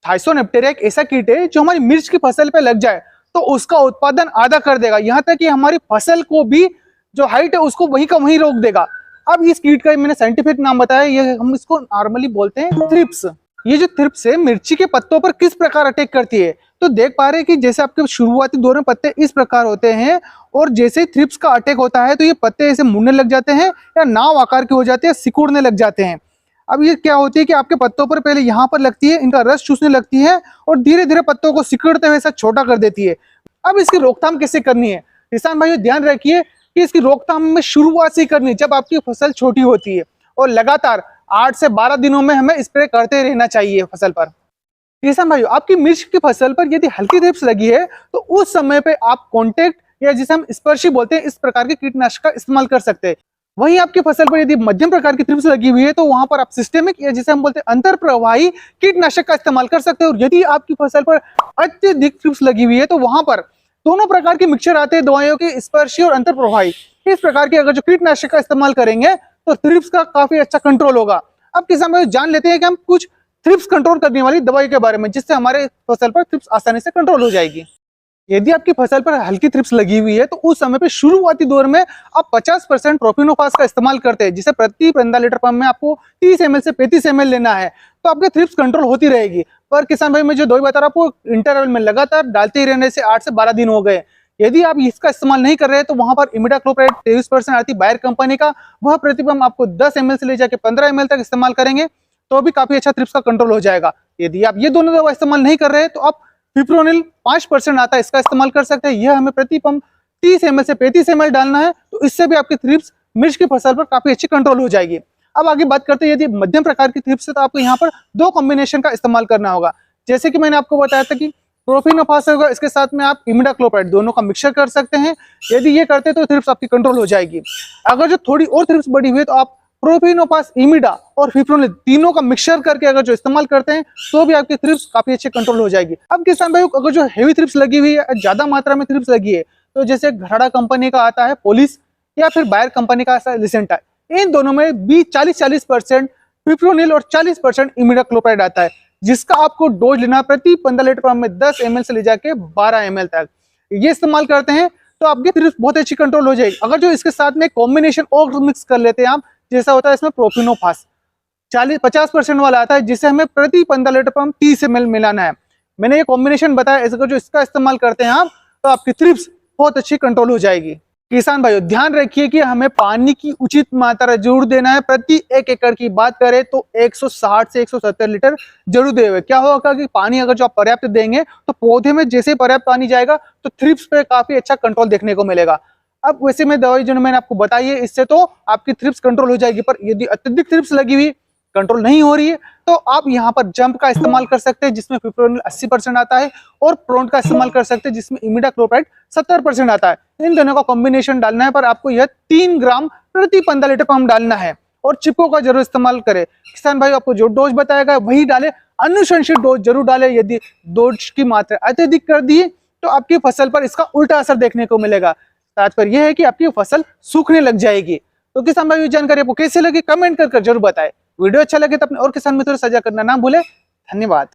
थाइसोनेप्टेरिया एक ऐसा कीट है जो हमारी मिर्च की फसल पे लग जाए तो उसका उत्पादन आधा कर देगा, यहाँ तक कि हमारी फसल को भी जो हाइट है उसको वही का वहीं रोक देगा। अब इस कीट का मैंने साइंटिफिक नाम बताया, ये हम इसको नॉर्मली बोलते हैं थ्रिप्स। ये जो थ्रिप्स है मिर्ची के पत्तों पर किस प्रकार अटैक करती है, तो देख पा रहे हैं कि जैसे आपके शुरुआती दौर में पत्ते इस प्रकार होते हैं और जैसे ही थ्रिप्स का अटैक होता है तो ये पत्ते ऐसे मुड़ने लग जाते हैं या नाव आकार के हो जाते हैं, सिकुड़ने लग जाते हैं। अब ये क्या होती है कि आपके पत्तों पर पहले यहाँ पर लगती है, इनका रस चूसने लगती है और धीरे धीरे पत्तों को सिकुड़ते हुए ऐसा छोटा कर देती है। अब इसकी रोकथाम कैसे करनी है, किसान भाइयों ध्यान रखिए कि इसकी रोकथाम में शुरुआत से ही करनी है जब आपकी फसल छोटी होती है और लगातार 8 से 12 दिनों में हमें स्प्रे करते रहना चाहिए फसल पर। किसान भाइयों आपकी मिर्च की फसल पर यदि हल्की थ्रिप्स लगी है तो उस समय पे आप कॉन्टेक्ट या जिसे हम स्पर्शी बोलते हैं इस प्रकार के कीटनाशक का इस्तेमाल कर सकते हैं। वहीं आपकी फसल पर यदि मध्यम प्रकार की थ्रिप्स लगी हुई है तो वहां पर आप सिस्टेमिक या जिसे हम बोलते हैं अंतर प्रवाही कीटनाशक का इस्तेमाल कर सकते हैं। और यदि आपकी फसल पर अत्यधिक थ्रिप्स लगी हुई है तो वहां पर दोनों प्रकार के मिक्सचर आते हैं दवाइयों के, स्पर्शी और अंतर प्रवाही। इस प्रकार के अगर जो कीटनाशक का इस्तेमाल करेंगे तो थ्रिप्स का काफी अच्छा कंट्रोल होगा। अब किसान भाई जान लेते हैं कि हम कुछ थ्रिप्स कंट्रोल करने वाली दवाई के बारे में जिससे हमारे फसल पर थ्रिप्स आसानी से कंट्रोल हो जाएगी। यदि आपकी फसल पर हल्की थ्रिप्स लगी हुई है तो उस समय पे शुरुआती दौर में आप 50% प्रोफिनोफास का इस्तेमाल करते हैं, जिसे प्रति 15 लीटर पंप में आपको 30 ml से 35 ml लेना है, तो आपके थ्रिप्स कंट्रोल होती रहेगी। पर किसान भाई मैं जो दवाई बता रहा हूँ आपको इंटरवल में लगातार डालते ही रहने से 8 से 12 दिन हो गए। यदि आप इसका इस्तेमाल नहीं कर रहे हैं तो वहां पर इमिडाक्लोप्रिड 23% आती बायर कंपनी का वह प्रतिपंप आपको 10 ml से ले जाके 15 ml तक इस्तेमाल करेंगे तो भी काफी अच्छा थ्रिप्स का कंट्रोल हो जाएगा। यदि आप ये दोनों दवा इस्तेमाल नहीं कर रहे हैं तो आप फिप्रोनिल 5% आता है इसका इस्तेमाल कर सकते हैं। यह हमें प्रति पंप 30 ml से 35 ml डालना है, तो इससे भी आपकी थ्रिप्स मिर्च की फसल पर काफी अच्छी कंट्रोल हो जाएगी। अब आगे बात करते हैं यदि मध्यम प्रकार की थ्रिप्स है तो आपको यहाँ पर 2 कॉम्बिनेशन का इस्तेमाल करना होगा। जैसे कि मैंने आपको बताया था कि प्रोफिनोफास होगा, इसके साथ में आप इमिडाक्लोप्रिड दोनों का मिक्सचर कर सकते हैं। यदि ये करते हैं तो थ्रिप्स आपकी कंट्रोल हो जाएगी। अगर जो थोड़ी और थ्रिप्स बड़ी हुई है तो आप प्रोफिनोफास, इमिडा और फिप्रोनिल तीनों का मिक्सचर करके अगर जो इस्तेमाल करते हैं तो भी आपकी थ्रिप्स काफी अच्छे कंट्रोल हो जाएगी। अब किसान भाइयों अगर जो हेवी थ्रिप्स लगी हुई है, ज्यादा मात्रा में थ्रिप्स लगी है, तो जैसे घड़ा कंपनी का आता है पोलिस या फिर बायर कंपनी का आता है लिसेंटा, इन दोनों में 40% फिप्रोनिल और 40% इमिडाक्लोप्रिड आता है, जिसका आपको डोज लेना प्रति 15 लीटर पंप में 10 ml से ले जाके 12 ml तक ये इस्तेमाल करते हैं तो आपकी थ्रिप्स बहुत अच्छी कंट्रोल हो जाएगी। अगर जो इसके साथ में कॉम्बिनेशन और मिक्स कर लेते हैं आप, जैसा होता है इसमें प्रोफिनोफास 50% वाला आता है जिसे हमें प्रति 15 लीटर पंप 30 ml मिलाना है। मैंने ये कॉम्बिनेशन बताया, अगर जो इसका इस्तेमाल करते हैं आप तो आपकी थ्रिप्स बहुत अच्छी कंट्रोल हो जाएगी। किसान भाइयों ध्यान रखिए कि हमें पानी की उचित मात्रा जरूर देना है। प्रति 1 एकड़ की बात करें तो 160 से 170 लीटर जरूर देवे। क्या होगा कि पानी अगर जो आप पर्याप्त देंगे तो पौधे में जैसे पर्याप्त पानी जाएगा तो थ्रिप्स पे काफी अच्छा कंट्रोल देखने को मिलेगा। अब वैसे में दवाई जो मैंने आपको बताई है इससे तो आपकी थ्रिप्स कंट्रोल हो जाएगी, पर यदि अत्यधिक थ्रिप्स लगी हुई कंट्रोल नहीं हो रही है तो आप यहाँ पर जंप का इस्तेमाल कर सकते हैं जिसमें फिप्रोनिल 80% आता है और प्रोंट का इस्तेमाल कर सकते हैं जिसमें इमिडाक्लोप्रिड 70% आता है। इन दोनों का कॉम्बिनेशन डालना है, पर आपको यह 3 ग्राम प्रति 15 लीटर पंप डालना है और चिपको का जरूर इस्तेमाल करें। किसान भाई आपको जो डोज बताएगा वही डाले, अनुशंसित डोज जरूर डाले। यदि डोज की मात्रा अत्यधिक कर दी तो आपकी फसल पर इसका उल्टा असर देखने को मिलेगा। तात्पर्य यह है कि आपकी फसल सूखने लग जाएगी। तो किसान भाई जानकारी आपको कैसे लगी कमेंट कर जरूर बताएं। वीडियो अच्छा लगे तो अपने और किसान मित्रों से साझा करना ना भूले। धन्यवाद।